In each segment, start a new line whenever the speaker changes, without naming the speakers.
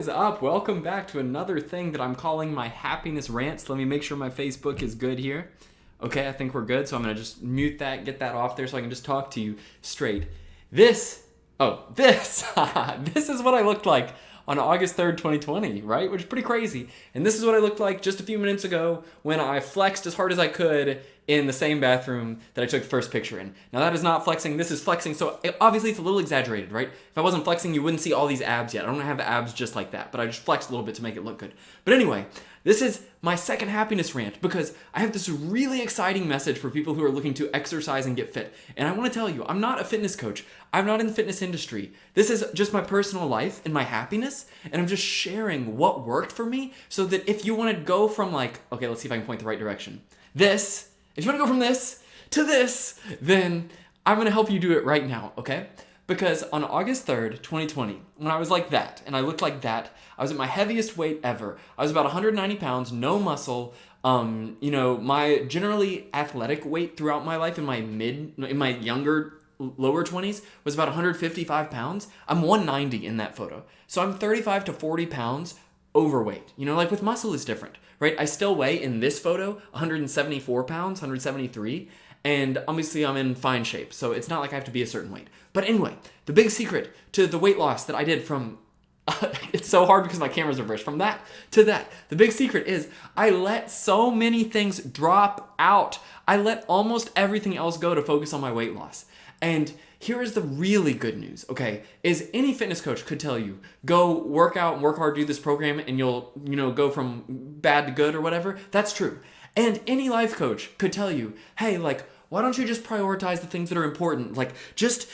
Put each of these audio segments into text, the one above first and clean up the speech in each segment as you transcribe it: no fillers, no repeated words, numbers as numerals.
What is up? Welcome back to another thing that I'm calling my happiness rants. Let me make sure my Facebook is good here. Okay, I think we're good, so I'm gonna just mute that, get that off there so I can just talk to you straight. This this is what I looked like on August 3rd, 2020, right? Which is pretty crazy. And this is what I looked like just a few minutes ago when I flexed as hard as I could in the same bathroom that I took the first picture in. Now that is not flexing, this is flexing, so obviously it's a little exaggerated, right? If I wasn't flexing, you wouldn't see all these abs yet. I don't have abs just like that, but I just flexed a little bit to make it look good. But anyway, this is my second happiness rant because I have this really exciting message for people who are looking to exercise and get fit. And I want to tell you, I'm not a fitness coach. I'm not in the fitness industry. This is just my personal life and my happiness, and I'm just sharing what worked for me so that if you want to go from okay, let's see if I can point the right direction. If you want to go from this to this, then I'm going to help you do it right now, okay? Because on August 3rd, 2020, when I was like that, and I looked like that, I was at my heaviest weight ever. I was about 190 pounds, no muscle. My generally athletic weight throughout my life in my younger, lower 20s was about 155 pounds. I'm 190 in that photo. So I'm 35 to 40 pounds overweight. With muscle is different, right? I still weigh in this photo 174 pounds, 173, and obviously I'm in fine shape, so it's not like I have to be a certain weight. But anyway, the big secret to the weight loss that I did from it's so hard because my camera's reversed. From that to that, the big secret is I let so many things drop out. I let almost everything else go to focus on my weight loss. And here is the really good news, okay, is any fitness coach could tell you, go work out and work hard, do this program, and you'll, go from bad to good or whatever. That's true. And any life coach could tell you, hey, why don't you just prioritize the things that are important? Just,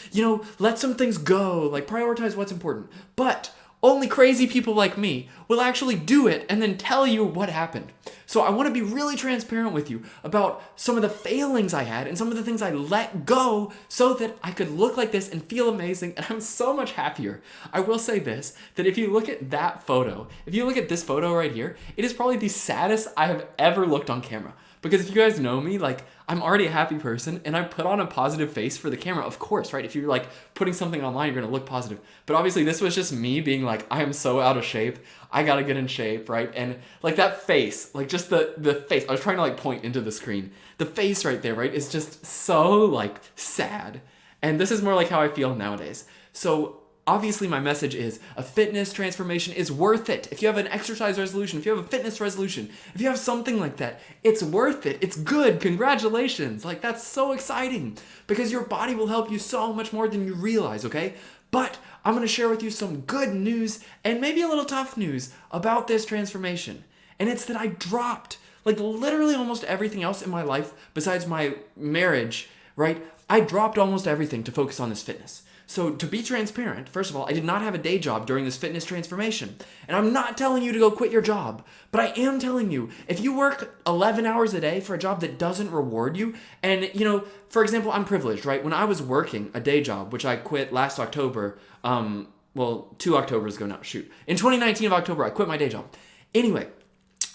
let some things go, prioritize what's important. But only crazy people like me will actually do it and then tell you what happened. So I want to be really transparent with you about some of the failings I had and some of the things I let go so that I could look like this and feel amazing, and I'm so much happier. I will say this, that if you look at that photo, if you look at this photo right here, it is probably the saddest I have ever looked on camera. Because if you guys know me, I'm already a happy person and I put on a positive face for the camera, of course, right? If you're putting something online, you're gonna look positive. But obviously this was just me being I am so out of shape. I gotta get in shape, right? And that face, just the face, I was trying to point into the screen. The face right there, right, is just so sad. And this is more how I feel nowadays. So obviously my message is a fitness transformation is worth it. If you have an exercise resolution, if you have a fitness resolution, if you have something like that, it's worth it. It's good. Congratulations. That's so exciting because your body will help you so much more than you realize, okay? But I'm going to share with you some good news and maybe a little tough news about this transformation. And it's that I dropped literally almost everything else in my life besides my marriage, right? I dropped almost everything to focus on this fitness. So to be transparent, first of all, I did not have a day job during this fitness transformation. And I'm not telling you to go quit your job, but I am telling you, if you work 11 hours a day for a job that doesn't reward you, and for example, I'm privileged, right? When I was working a day job, which I quit last October, 2 Octobers ago now, shoot. In 2019 of October, I quit my day job. Anyway,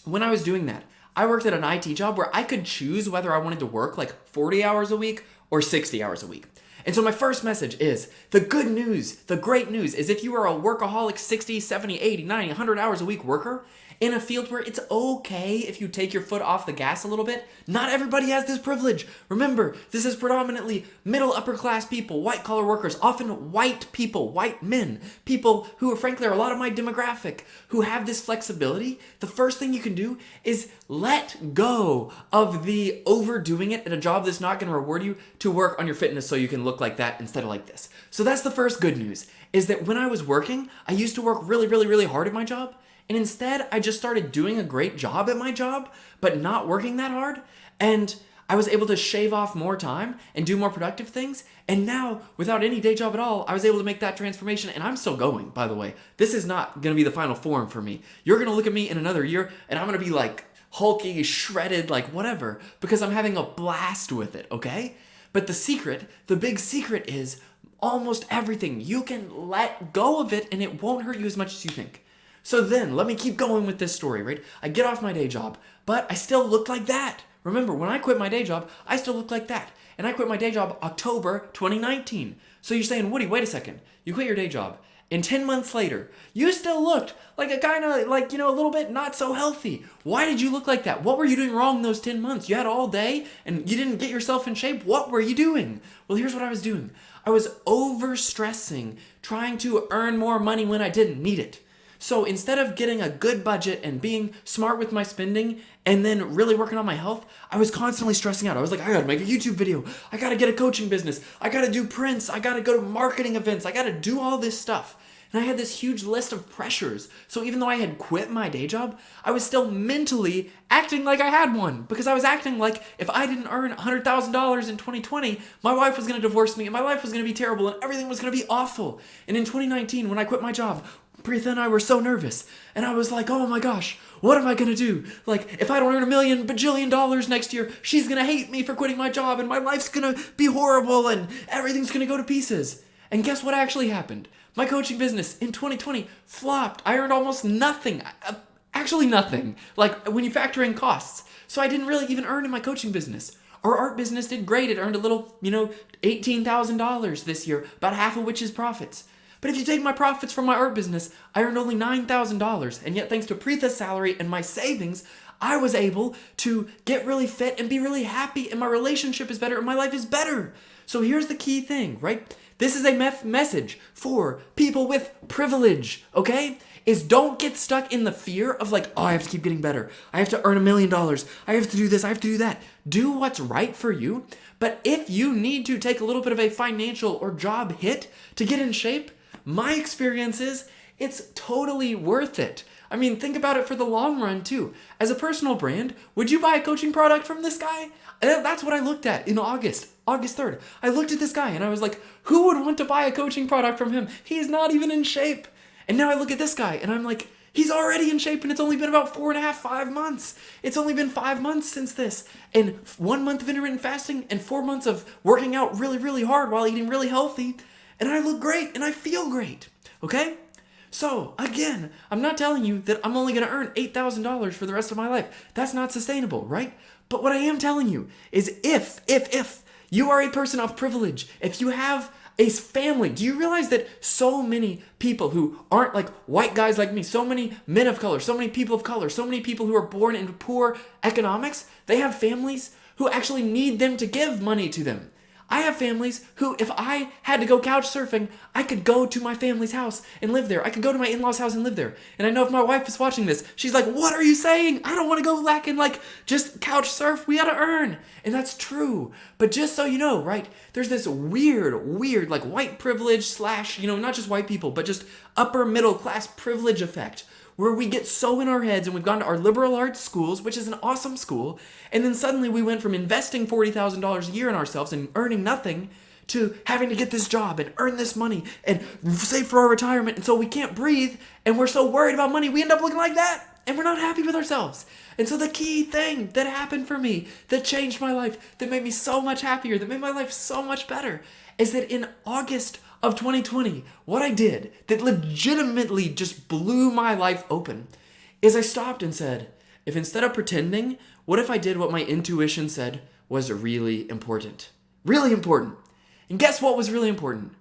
when I was doing that, I worked at an IT job where I could choose whether I wanted to work 40 hours a week or 60 hours a week. And so my first message is, the good news, the great news is if you are a workaholic 60, 70, 80, 90, 100 hours a week worker in a field where it's okay if you take your foot off the gas a little bit, not everybody has this privilege. Remember, this is predominantly middle upper class people, white collar workers, often white people, white men, people who frankly are a lot of my demographic, who have this flexibility. The first thing you can do is let go of the overdoing it at a job that's not going to reward you to work on your fitness so you can look like that instead of like this. So that's the first good news, is that when I was working, I used to work really, really, really hard at my job. And instead, I just started doing a great job at my job, but not working that hard. And I was able to shave off more time and do more productive things. And now, without any day job at all, I was able to make that transformation. And I'm still going, by the way. This is not going to be the final form for me. You're going to look at me in another year, and I'm going to be hulky, shredded, whatever, because I'm having a blast with it, okay? But the big secret is almost everything. You can let go of it, and it won't hurt you as much as you think. So then, let me keep going with this story, right? I get off my day job, but I still look like that. Remember, when I quit my day job, I still look like that. And I quit my day job October 2019. So you're saying, Woody, wait a second. You quit your day job And 10 months later, you still looked like a kind of like, a little bit not so healthy. Why did you look like that? What were you doing wrong those 10 months? You had all day and you didn't get yourself in shape. What were you doing? Well, here's what I was doing. I was over stressing, trying to earn more money when I didn't need it. So instead of getting a good budget and being smart with my spending and then really working on my health, I was constantly stressing out. I was like, I gotta make a YouTube video. I gotta get a coaching business. I gotta do prints. I gotta go to marketing events. I gotta do all this stuff. And I had this huge list of pressures. So even though I had quit my day job, I was still mentally acting like I had one. Because I was acting like if I didn't earn $100,000 in 2020, my wife was gonna divorce me and my life was gonna be terrible and everything was gonna be awful. And in 2019, when I quit my job, Preetha and I were so nervous. And I was like, oh my gosh, what am I gonna do? Like, if I don't earn $1 million bajillion next year, she's gonna hate me for quitting my job and my life's gonna be horrible and everything's gonna go to pieces. And guess what actually happened? My coaching business in 2020 flopped. I earned almost nothing. Actually nothing. Like, when you factor in costs. So I didn't really even earn in my coaching business. Our art business did great. It earned a little, $18,000 this year, about half of which is profits. But if you take my profits from my art business, I earned only $9,000. And yet, thanks to Preetha's salary and my savings, I was able to get really fit and be really happy, and my relationship is better and my life is better. So here's the key thing, right? This is a message for people with privilege, okay? Is don't get stuck in the fear of like, oh, I have to keep getting better. I have to earn $1 million. I have to do this. I have to do that. Do what's right for you. But if you need to take a little bit of a financial or job hit to get in shape, my experience is it's totally worth it. I mean, think about it for the long run too. As a personal brand, would you buy a coaching product from this guy? That's what I looked at in August 3rd. I looked at this guy and I was like, who would want to buy a coaching product from him? He's not even in shape. And now I look at this guy and I'm like, he's already in shape and it's only been about 4.5, 5 months. It's only been 5 months since this. And 1 month of intermittent fasting and 4 months of working out really, really hard while eating really healthy. And I look great and I feel great, okay? So, again, I'm not telling you that I'm only going to earn $8,000 for the rest of my life. That's not sustainable, right? But what I am telling you is if you are a person of privilege, if you have a family, do you realize that so many people who aren't like white guys like me, so many men of color, so many people of color, so many people who are born into poor economics, they have families who actually need them to give money to them. I have families who, if I had to go couch surfing, I could go to my family's house and live there. I could go to my in-laws' house and live there. And I know if my wife is watching this, she's like, what are you saying? I don't want to go back and just couch surf. We gotta earn. And that's true. But just so you know, right, there's this weird, white privilege / not just white people, but just upper middle class privilege effect, where we get so in our heads and we've gone to our liberal arts schools, which is an awesome school, and then suddenly we went from investing $40,000 a year in ourselves and earning nothing to having to get this job and earn this money and save for our retirement, and so we can't breathe and we're so worried about money, we end up looking like that and we're not happy with ourselves. And so the key thing that happened for me, that changed my life, that made me so much happier, that made my life so much better, is that in August of 2020, what I did that legitimately just blew my life open is I stopped and said, if instead of pretending, what if I did what my intuition said was really important? Really important. And guess what was really important?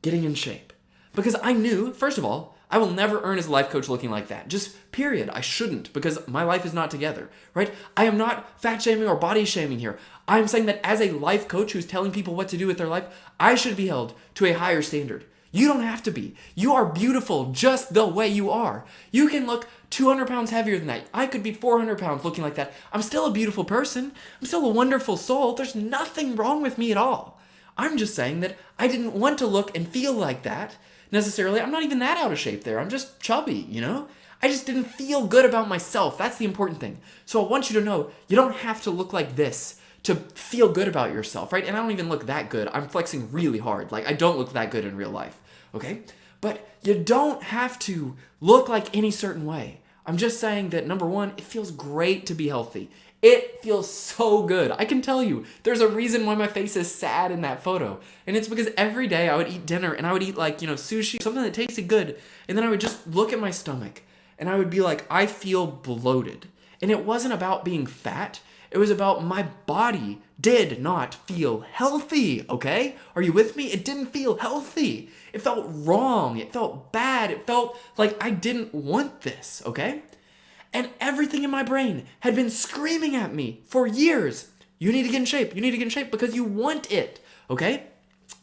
Getting in shape. Because I knew, first of all, I will never earn as a life coach looking like that. Just period. I shouldn't, because my life is not together, right? I am not fat shaming or body shaming here. I'm saying that as a life coach who's telling people what to do with their life, I should be held to a higher standard. You don't have to be. You are beautiful just the way you are. You can look 200 pounds heavier than that. I could be 400 pounds looking like that. I'm still a beautiful person. I'm still a wonderful soul. There's nothing wrong with me at all. I'm just saying that I didn't want to look and feel like that necessarily. I'm not even that out of shape there. I'm just chubby, I just didn't feel good about myself. That's the important thing. So I want you to know, you don't have to look like this to feel good about yourself, right? And I don't even look that good. I'm flexing really hard. I don't look that good in real life, okay? But you don't have to look like any certain way. I'm just saying that, number one, it feels great to be healthy. It feels so good. I can tell you, there's a reason why my face is sad in that photo. And it's because every day I would eat dinner and I would eat sushi, something that tasted good. And then I would just look at my stomach and I would be like, I feel bloated. And it wasn't about being fat. It was about my body did not feel healthy, okay? Are you with me? It didn't feel healthy. It felt wrong. It felt bad. It felt like I didn't want this, okay? And everything in my brain had been screaming at me for years. You need to get in shape. You need to get in shape because you want it, okay?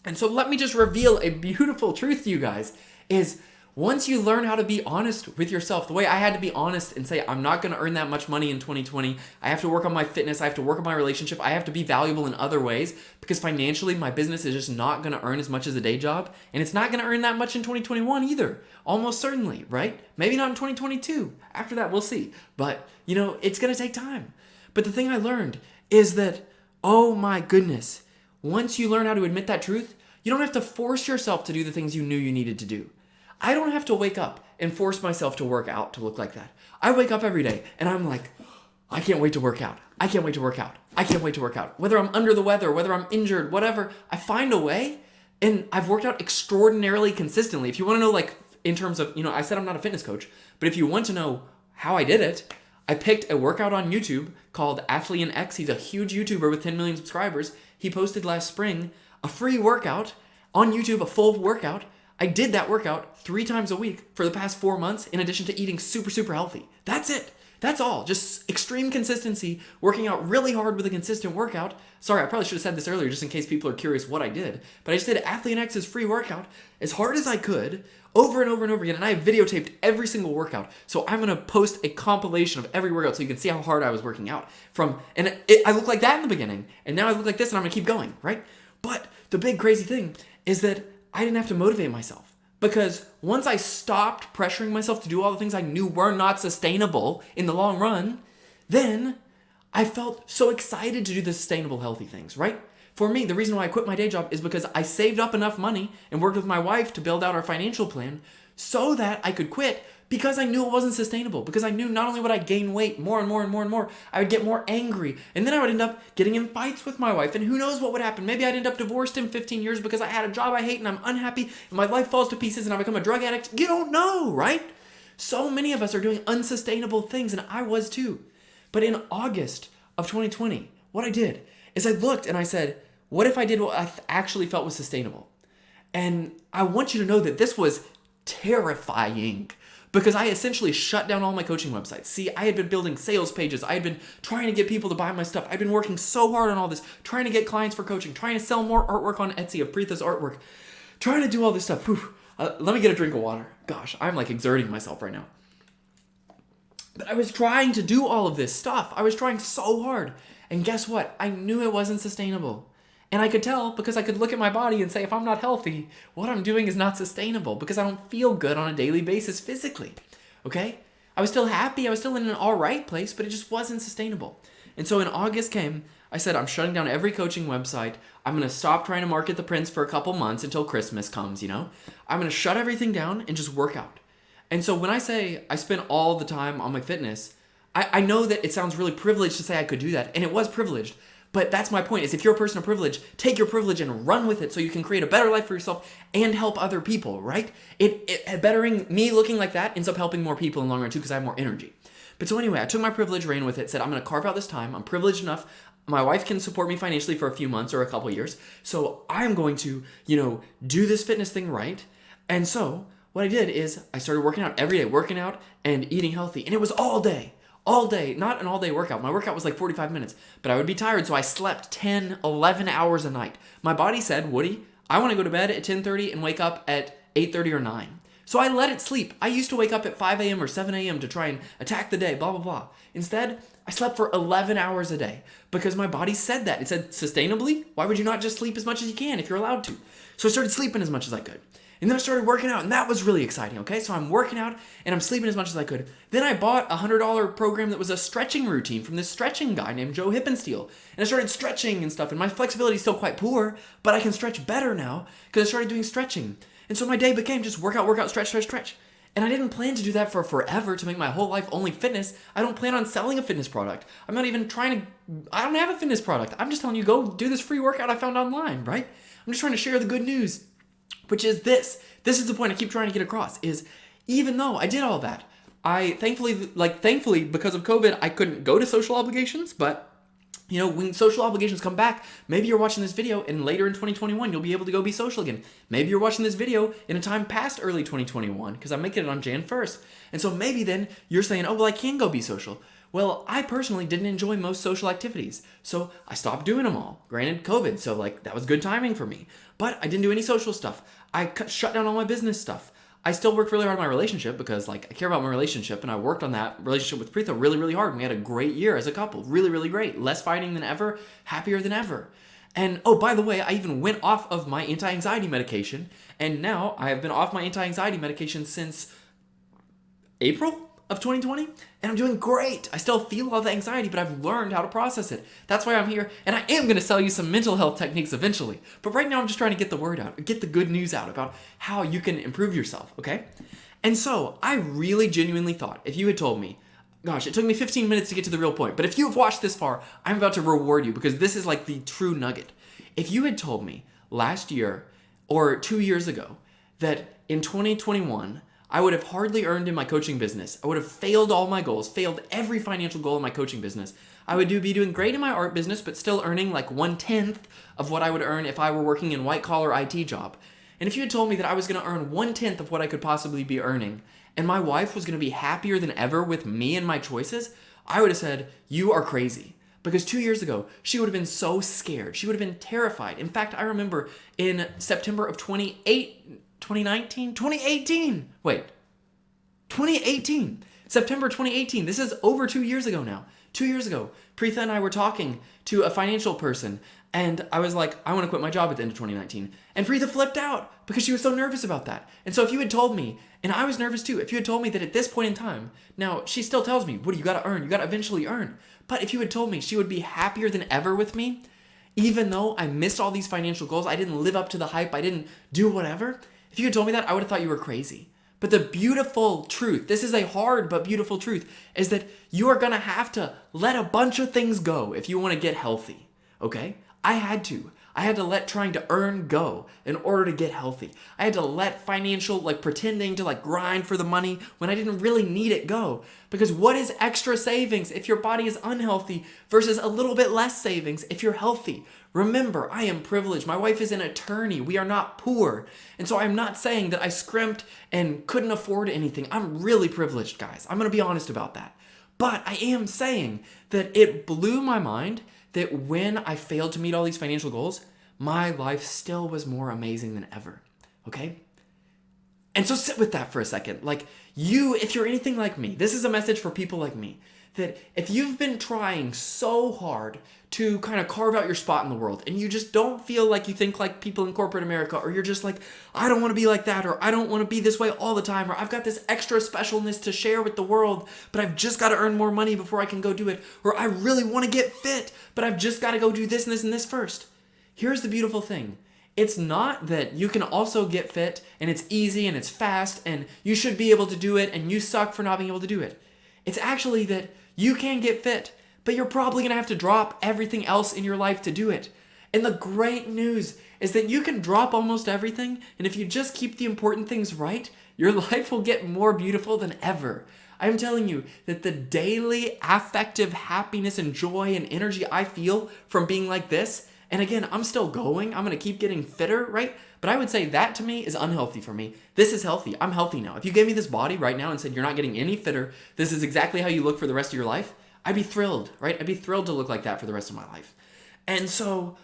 And so let me just reveal a beautiful truth to you guys is once you learn how to be honest with yourself, the way I had to be honest and say, I'm not going to earn that much money in 2020. I have to work on my fitness. I have to work on my relationship. I have to be valuable in other ways because financially my business is just not going to earn as much as a day job. And it's not going to earn that much in 2021 either. Almost certainly, right? Maybe not in 2022. After that, we'll see. But, it's going to take time. But the thing I learned is that, oh my goodness, once you learn how to admit that truth, you don't have to force yourself to do the things you knew you needed to do. I don't have to wake up and force myself to work out to look like that. I wake up every day and I'm like, I can't wait to work out. I can't wait to work out. I can't wait to work out. Whether I'm under the weather, whether I'm injured, whatever, I find a way and I've worked out extraordinarily consistently. If you want to know, in terms of, I said I'm not a fitness coach, but if you want to know how I did it, I picked a workout on YouTube called Athlean X. He's a huge YouTuber with 10 million subscribers. He posted last spring a free workout on YouTube, a full workout. I did that workout 3 times a week for the past 4 months, in addition to eating super, super healthy. That's it. That's all. Just extreme consistency, working out really hard with a consistent workout. Sorry, I probably should have said this earlier just in case people are curious what I did. But I just did Athlean X's free workout as hard as I could, over and over and over again. And I videotaped every single workout. So I'm going to post a compilation of every workout so you can see how hard I was working out. I looked like that in the beginning. And now I look like this and I'm going to keep going, right? But the big crazy thing is that I didn't have to motivate myself because once I stopped pressuring myself to do all the things I knew were not sustainable in the long run, then I felt so excited to do the sustainable, healthy things, right? For me, the reason why I quit my day job is because I saved up enough money and worked with my wife to build out our financial plan so that I could quit because I knew it wasn't sustainable. Because I knew not only would I gain weight more and more and more and more, I would get more angry. And then I would end up getting in fights with my wife. And who knows what would happen. Maybe I'd end up divorced in 15 years because I had a job I hate and I'm unhappy and my life falls to pieces and I become a drug addict. You don't know, right? So many of us are doing unsustainable things and I was too. But in August of 2020, what I did is I looked and I said, what if I did what I actually felt was sustainable? And I want you to know that this was terrifying because I essentially shut down all my coaching websites. See, I had been building sales pages. I had been trying to get people to buy my stuff. I'd been working so hard on all this, trying to get clients for coaching, trying to sell more artwork on Etsy of Preetha's artwork, trying to do all this stuff. Let me get a drink of water. Gosh, I'm exerting myself right now. But I was trying to do all of this stuff. I was trying so hard. And guess what? I knew it wasn't sustainable. And I could tell because I could look at my body and say, if I'm not healthy, what I'm doing is not sustainable because I don't feel good on a daily basis physically, okay? I was still happy. I was still in an all right place, but it just wasn't sustainable. And so in August came, I said, I'm shutting down every coaching website. I'm going to stop trying to market the prints for a couple months until Christmas comes, I'm going to shut everything down and just work out. And so when I say I spent all the time on my fitness, I know that it sounds really privileged to say I could do that, and it was privileged. But that's my point, is if you're a person of privilege, take your privilege and run with it so you can create a better life for yourself and help other people, right? Bettering me looking like that ends up helping more people in the long run too because I have more energy. But so anyway, I took my privilege, ran with it, said I'm going to carve out this time. I'm privileged enough. My wife can support me financially for a few months or a couple years. So I'm going to, do this fitness thing right. And so what I did is I started working out every day, working out and eating healthy. And it was all day. All day, not an all-day workout. My workout was like 45 minutes, but I would be tired, so I slept 10, 11 hours a night. My body said, Woody, I want to go to bed at 10:30 and wake up at 8:30 or 9. So I let it sleep. I used to wake up at 5 a.m. or 7 a.m. to try and attack the day, blah, blah, blah. Instead, I slept for 11 hours a day because my body said that. It said, sustainably, why would you not just sleep as much as you can if you're allowed to? So I started sleeping as much as I could. And then I started working out, and that was really exciting, okay? So I'm working out, and I'm sleeping as much as I could. Then I bought a $100 program that was a stretching routine from this stretching guy named Joe Hippensteel. And I started stretching and stuff, and my flexibility is still quite poor, but I can stretch better now because I started doing stretching. And so my day became just workout, stretch. And I didn't plan to do that for forever, to make my whole life only fitness. I don't plan on selling a fitness product. I'm not even I don't have a fitness product. I'm just telling you, go do this free workout I found online, right? I'm just trying to share the good news. Which is this is the point I keep trying to get across, is even though I did all that, thankfully, because of COVID, I couldn't go to social obligations, but When social obligations come back, maybe you're watching this video and later in 2021, you'll be able to go be social again. Maybe you're watching this video in a time past early 2021, because I'm making it on Jan 1st. And so maybe then you're saying, oh, well, I can go be social. Well, I personally didn't enjoy most social activities, so I stopped doing them all. Granted, COVID, so that was good timing for me. But I didn't do any social stuff. I shut down all my business stuff. I still worked really hard on my relationship because I care about my relationship, and I worked on that relationship with Preetha really, really hard. And we had a great year as a couple. Really, really great. Less fighting than ever, happier than ever. And oh, by the way, I even went off of my anti-anxiety medication, and now I have been off my anti-anxiety medication since April of 2020, and I'm doing great. I still feel all the anxiety, but I've learned how to process it. That's why I'm here, and I am going to sell you some mental health techniques eventually. But right now I'm just trying to get the word out, get the good news out about how you can improve yourself, okay? And so I really genuinely thought, if you had told me, gosh, it took me 15 minutes to get to the real point, but if you have watched this far, I'm about to reward you because this is the true nugget. If you had told me last year or 2 years ago that in 2021, I would have hardly earned in my coaching business. I would have failed all my goals, failed every financial goal in my coaching business. I would be doing great in my art business, but still earning 1/10 of what I would earn if I were working in white-collar IT job. And if you had told me that I was going to earn 1/10 of what I could possibly be earning, and my wife was going to be happier than ever with me and my choices, I would have said, you are crazy. Because 2 years ago, she would have been so scared. She would have been terrified. In fact, I remember in September of 2018. September 2018. This is over 2 years ago now. 2 years ago, Preetha and I were talking to a financial person, and I was like, I want to quit my job at the end of 2019. And Preetha flipped out because she was so nervous about that. And so if you had told me, and I was nervous too, if you had told me that at this point in time, now she still tells me, what do you got to earn? You got to eventually earn. But if you had told me she would be happier than ever with me, even though I missed all these financial goals, I didn't live up to the hype, I didn't do whatever, if you had told me that, I would have thought you were crazy. But the beautiful truth, this is a hard but beautiful truth, is that you are going to have to let a bunch of things go if you want to get healthy, okay? I had to. I had to let trying to earn go in order to get healthy. I had to let financial, pretending to grind for the money when I didn't really need it go. Because what is extra savings if your body is unhealthy versus a little bit less savings if you're healthy? Remember, I am privileged. My wife is an attorney. We are not poor. And so I'm not saying that I scrimped and couldn't afford anything. I'm really privileged, guys. I'm going to be honest about that. But I am saying that it blew my mind that when I failed to meet all these financial goals, my life still was more amazing than ever, okay? And so sit with that for a second. If you're anything like me, this is a message for people like me, that if you've been trying so hard to kind of carve out your spot in the world and you just don't feel like you think like people in corporate America, or you're just I don't want to be like that, or I don't want to be this way all the time, or I've got this extra specialness to share with the world, but I've just got to earn more money before I can go do it, or I really want to get fit, but I've just got to go do this and this and this first. Here's the beautiful thing. It's not that you can also get fit and it's easy and it's fast and you should be able to do it and you suck for not being able to do it. It's actually that you can get fit, but you're probably going to have to drop everything else in your life to do it. And the great news is that you can drop almost everything, and if you just keep the important things right, your life will get more beautiful than ever. I'm telling you that the daily affective happiness and joy and energy I feel from being like this, and again, I'm still going, I'm going to keep getting fitter, right? But I would say that to me is unhealthy for me. This is healthy. I'm healthy now. If you gave me this body right now and said you're not getting any fitter, this is exactly how you look for the rest of your life, I'd be thrilled, right? I'd be thrilled to look like that for the rest of my life. And so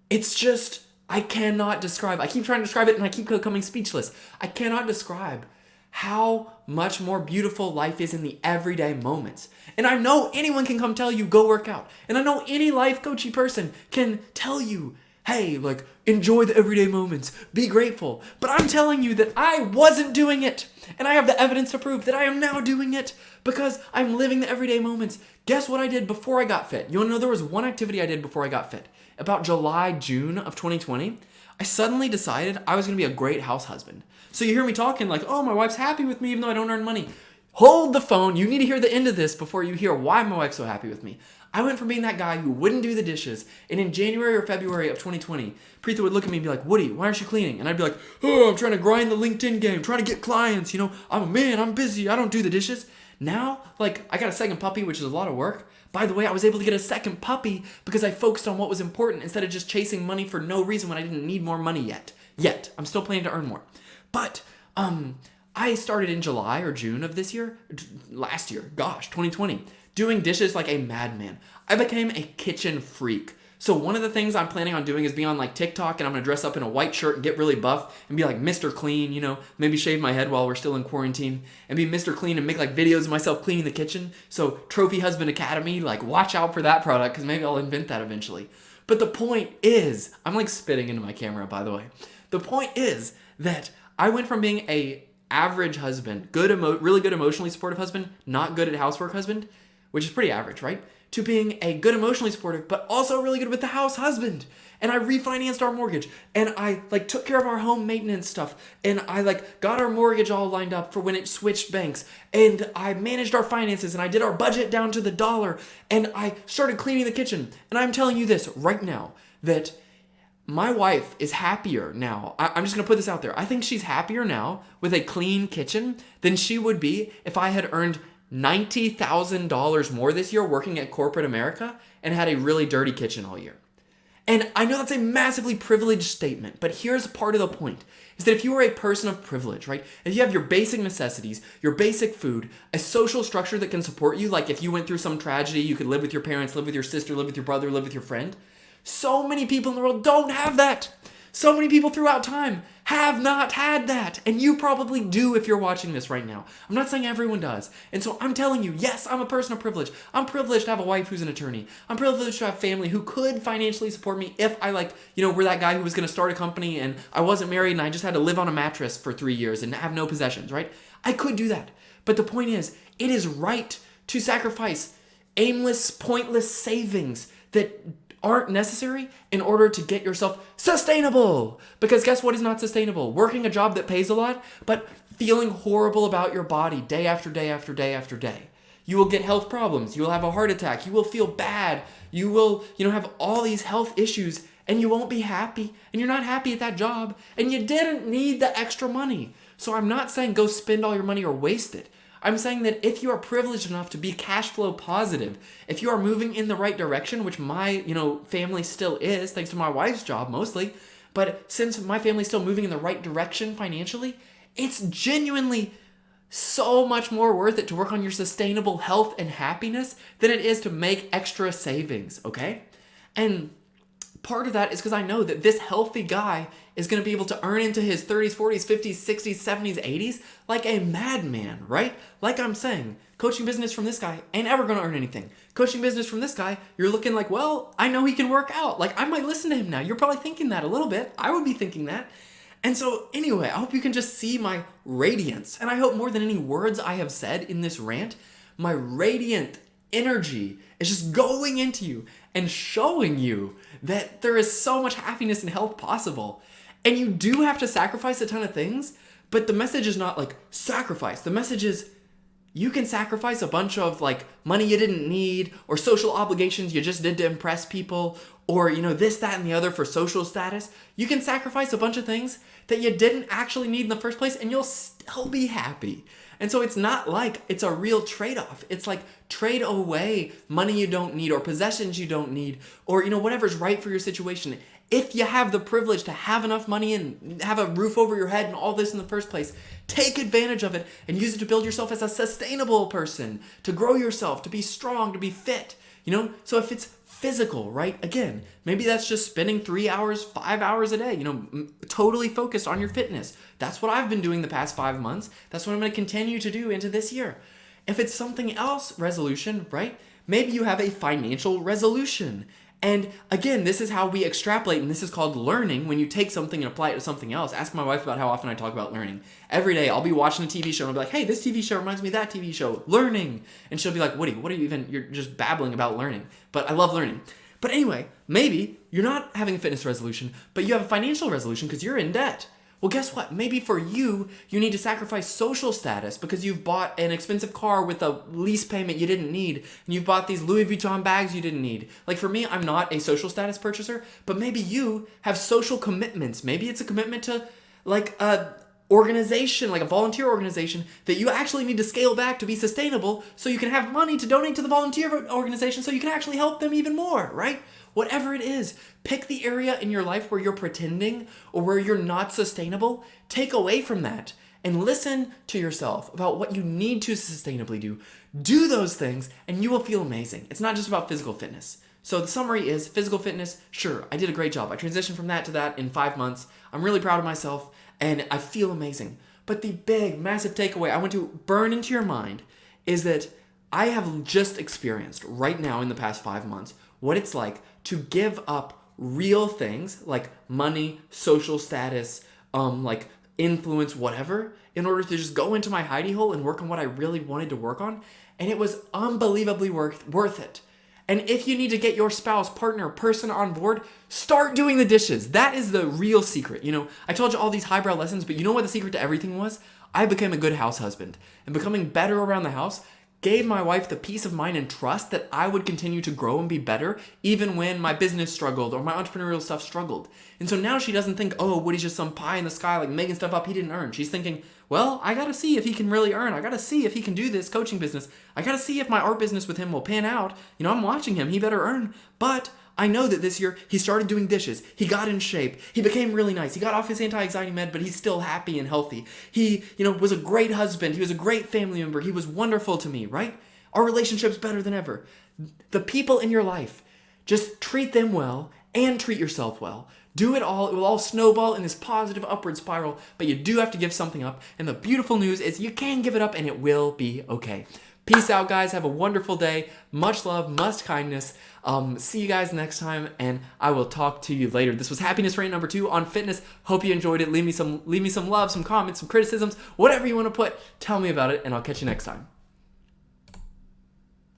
it's just, I cannot describe, I keep trying to describe it and I keep becoming speechless. I cannot describe how much more beautiful life is in the everyday moments. And I know anyone can come tell you, go work out. And I know any life coachy person can tell you, hey, enjoy the everyday moments, be grateful. But I'm telling you that I wasn't doing it. And I have the evidence to prove that I am now doing it because I'm living the everyday moments. Guess what I did before I got fit? You want to know, there was one activity I did before I got fit. About July, June of 2020, I suddenly decided I was going to be a great house husband. So you hear me talking oh, my wife's happy with me even though I don't earn money. Hold the phone. You need to hear the end of this before you hear why my wife's so happy with me. I went from being that guy who wouldn't do the dishes, and in January or February of 2020, Preetha would look at me and be like, Woody, why aren't you cleaning? And I'd be like, oh, I'm trying to grind the LinkedIn game, trying to get clients, I'm a man, I'm busy, I don't do the dishes. Now, like, I got a second puppy, which is a lot of work. By the way, I was able to get a second puppy because I focused on what was important instead of just chasing money for no reason when I didn't need more money yet. I'm still planning to earn more. But, I started in July or June of this year, last year, 2020, doing dishes like a madman. I became a kitchen freak. So one of the things I'm planning on doing is be on like TikTok, and I'm gonna dress up in a white shirt and get really buff and be like Mr. Clean, maybe shave my head while we're still in quarantine and be Mr. Clean and make like videos of myself cleaning the kitchen. So Trophy Husband Academy, like watch out for that product because maybe I'll invent that eventually. But the point is, I'm like spitting into my camera, by the way. The point is that I went from being a average husband, really good emotionally supportive husband, not good at housework husband, which is pretty average, right? To being a good emotionally supportive, but also really good with the house husband. And I refinanced our mortgage, and I like took care of our home maintenance stuff, and I like got our mortgage all lined up for when it switched banks, and I managed our finances, and I did our budget down to the dollar, and I started cleaning the kitchen. And I'm telling you this right now, that my wife is happier now. I'm just going to put this out there. I think she's happier now with a clean kitchen than she would be if I had earned $90,000 more this year working at corporate America and had a really dirty kitchen all year. And I know that's a massively privileged statement, but here's part of the point, is that if you are a person of privilege, right? If you have your basic necessities, your basic food, a social structure that can support you, like if you went through some tragedy, you could live with your parents, live with your sister, live with your brother, live with your friend. So many people in the world don't have that. So many people throughout time have not had that. And you probably do if you're watching this right now. I'm not saying everyone does. And so I'm telling you, yes, I'm a person of privilege. I'm privileged to have a wife who's an attorney. I'm privileged to have family who could financially support me if I were that guy who was going to start a company and I wasn't married and I just had to live on a mattress for 3 years and have no possessions, right? I could do that. But the point is, it is right to sacrifice aimless, pointless savings that aren't necessary in order to get yourself sustainable. Because guess what is not sustainable? Working a job that pays a lot, but feeling horrible about your body day after day after day after day. You will get health problems. You will have a heart attack. You will feel bad. You will, have all these health issues and you won't be happy. And you're not happy at that job. And you didn't need the extra money. So I'm not saying go spend all your money or waste it. I'm saying that if you are privileged enough to be cash flow positive, if you are moving in the right direction, which my, family still is, thanks to my wife's job mostly, but since my family's still moving in the right direction financially, it's genuinely so much more worth it to work on your sustainable health and happiness than it is to make extra savings, okay? And part of that is because I know that this healthy guy is going to be able to earn into his 30s, 40s, 50s, 60s, 70s, 80s like a madman, right? Like I'm saying, coaching business from this guy ain't ever going to earn anything. Coaching business from this guy, you're looking like, well, I know he can work out. Like I might listen to him now. You're probably thinking that a little bit. I would be thinking that. And so anyway, I hope you can just see my radiance. And I hope more than any words I have said in this rant, my radiant energy is just going into you and showing you that there is so much happiness and health possible. And you do have to sacrifice a ton of things, but the message is not like sacrifice. The message is you can sacrifice a bunch of like money you didn't need or social obligations you just did to impress people or, this, that, and the other for social status. You can sacrifice a bunch of things that you didn't actually need in the first place and you'll still be happy. And so it's not like it's a real trade-off. It's like trade away money you don't need or possessions you don't need or, whatever's right for your situation. If you have the privilege to have enough money and have a roof over your head and all this in the first place, take advantage of it and use it to build yourself as a sustainable person, to grow yourself, to be strong, to be fit, So if it's physical, right? Again, maybe that's just spending 3 hours, 5 hours a day, totally focused on your fitness. That's what I've been doing the past 5 months. That's what I'm going to continue to do into this year. If it's something else, resolution, right? Maybe you have a financial resolution. And again, this is how we extrapolate, and this is called learning when you take something and apply it to something else. Ask my wife about how often I talk about learning. Every day I'll be watching a TV show and I'll be like, hey, this TV show reminds me of that TV show, learning. And she'll be like, Woody, you're just babbling about learning. But I love learning. But anyway, maybe you're not having a fitness resolution, but you have a financial resolution because you're in debt. Well, guess what? Maybe for you, you need to sacrifice social status because you've bought an expensive car with a lease payment you didn't need, and you've bought these Louis Vuitton bags you didn't need. Like for me, I'm not a social status purchaser, but maybe you have social commitments. Maybe it's a commitment to like a organization, like a volunteer organization that you actually need to scale back to be sustainable so you can have money to donate to the volunteer organization so you can actually help them even more, right? Whatever it is, pick the area in your life where you're pretending or where you're not sustainable. Take away from that and listen to yourself about what you need to sustainably do. Do those things and you will feel amazing. It's not just about physical fitness. So the summary is physical fitness, sure, I did a great job. I transitioned from that to that in 5 months. I'm really proud of myself and I feel amazing. But the big, massive takeaway I want to burn into your mind is that I have just experienced right now in the past 5 months what it's like to give up real things like money, social status, like influence, whatever, in order to just go into my hidey hole and work on what I really wanted to work on. And it was unbelievably worth it. And if you need to get your spouse, partner, person on board, start doing the dishes. That is the real secret. You know, I told you all these highbrow lessons, but you know what the secret to everything was? I became a good house husband. And becoming better around the house gave my wife the peace of mind and trust that I would continue to grow and be better even when my business struggled or my entrepreneurial stuff struggled. And so now she doesn't think, oh, Woody's just some pie in the sky, like making stuff up he didn't earn. She's thinking, well, I gotta see if he can really earn. I gotta see if he can do this coaching business. I gotta see if my art business with him will pan out. You know, I'm watching him. He better earn. But I know that this year he started doing dishes. He got in shape. He became really nice. He got off his anti-anxiety med, but he's still happy and healthy. He, was a great husband. He was a great family member. He was wonderful to me, right? Our relationship's better than ever. The people in your life, just treat them well and treat yourself well. Do it all. It will all snowball in this positive upward spiral, but you do have to give something up. And the beautiful news is you can give it up and it will be okay. Peace out, guys. Have a wonderful day. Much love, much kindness. See you guys next time, and I will talk to you later. This was Happiness Rant number 2 on fitness. Hope you enjoyed it. Leave me some love, some comments, some criticisms, whatever you want to put. Tell me about it, and I'll catch you next time.